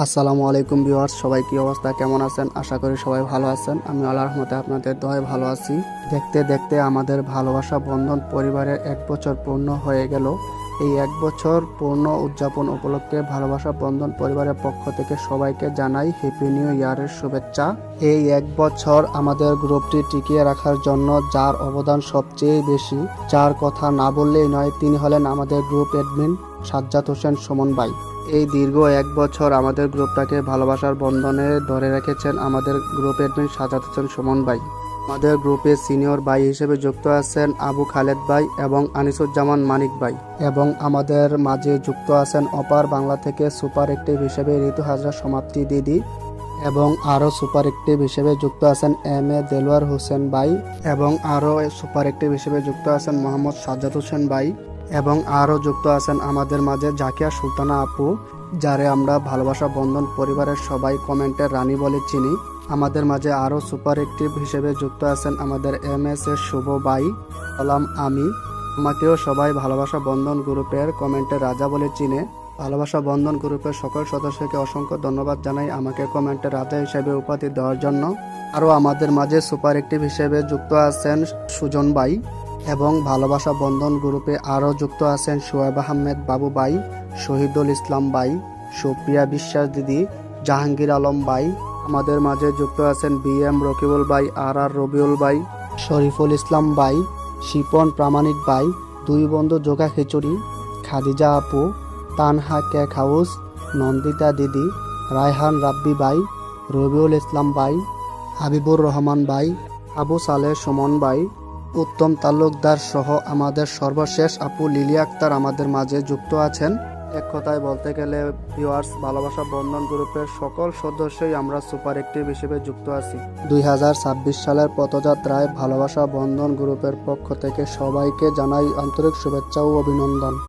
আসসালামু আলাইকুম ভিউয়ার্স, সবাই কি অবস্থা, কেমন আছেন? আশা করি সবাই ভালো আছেন। আমি আল্লাহর রহমতে আপনাদের দয়ায় ভালো আছি। দেখতে দেখতে আমাদের ভালোবাসা বন্ধন পরিবারের 1 বছর পূর্ণ হয়ে গেল। এই 1 বছর পূর্ণ উদযাপন উপলক্ষে ভালোবাসা বন্ধন পরিবারের পক্ষ থেকে সবাইকে জানাই হ্যাপি নিউ ইয়ারের শুভেচ্ছা। এই 1 বছর আমাদের গ্রুপটি টিকিয়ে রাখার জন্য যার অবদান সবচেয়ে বেশি, যার কথা না বললেই নয়, তিনি হলেন আমাদের গ্রুপ অ্যাডমিন সাজ্জাদ হোসেন সুমন ভাই। এই দীর্ঘ 1 বছর আমাদের গ্রুপটাকে ভালোবাসার বন্ধনে ধরে রেখেছেন আমাদের গ্রুপ অ্যাডমিন সাজ্জাদ হোসেন সুমন ভাই। আমাদের গ্রুপে সিনিয়র ভাই হিসেবে যুক্ত আছেন আবু খালেদ ভাই এবং আনিসুজ্জামান মানিক ভাই, এবং আমাদের মাঝে যুক্ত আছেন অপার বাংলা থেকে সুপার অ্যাক্টিভ হিসেবে ঋতু হাজরা সমাপ্তি দিদি, এবং আরও সুপার অ্যাক্টিভ হিসেবে যুক্ত আছেন এম.এ. দেলোয়ার হোসেন ভাই, এবং আরও সুপার অ্যাক্টিভ হিসেবে যুক্ত আছেন মোহাম্মদ সাজ্জাদ হোসেন ভাই, এবং আরও যুক্ত আছেন আমাদের মাঝে জাকিয়া সুলতানা আপু, যারে আমরা ভালোবাসা বন্ধন পরিবারের সবাই কমেন্টের রানী বলে চিনি। আমাদের মাঝে আরও সুপার অ্যাক্টিভ হিসেবে যুক্ত আছেন আমাদের এম.এস. শুভ ভাই, আমাকেও সবাই ভালোবাসা বন্ধন গ্রুপের কমেন্টের রাজা বলে চিনে। ভালোবাসা বন্ধন গ্রুপের সকল সদস্যকে অসংখ্য ধন্যবাদ জানাই আমাকে কমেন্টের রাজা হিসেবে উপাধি দেওয়ার জন্য। আরও আমাদের মাঝে সুপার অ্যাক্টিভ হিসেবে যুক্ত আছেন সুজন ভাই, এবং ভালোবাসা বন্ধন গ্রুপে আরও যুক্ত আছেন শোয়েব আহমেদ বাবু ভাই, শহীদুল ইসলাম ভাই, সুপ্রিয়া বিশ্বাস দিদি, জাহাঙ্গীর আলম ভাই। আমাদের মাঝে যুক্ত আছেন বি.এম. রকিবুল ভাই, আর রবিউল ভাই, শরীফুল ইসলাম ভাই, শিপন প্রামাণিক ভাই, দুই বন্ধু জোকা খিচুড়ি, খাদিজা আপু, তানহা কেক হাউস, নন্দিতা দিদি, রায়হান রাব্বি ভাই, রবিউল ইসলাম ভাই, হাবিবুর রহমান ভাই, আবু সালেহ সুমন ভাই, উত্তম তালুকদার সহ আমাদের সর্বশেষ আপু লিলি আক্তার আমাদের মাঝে যুক্ত আছেন। এক কথায় বলতে গেলে ভিউয়ার্স, ভালোবাসা বন্ধন গ্রুপের সকল সদস্যই আমরা সুপার অ্যাক্টিভ হিসেবে যুক্ত আছি। 2026 সালের পথযাত্রায় ভালোবাসা বন্ধন গ্রুপের পক্ষ থেকে সবাইকে জানাই আন্তরিক শুভেচ্ছা ও অভিনন্দন।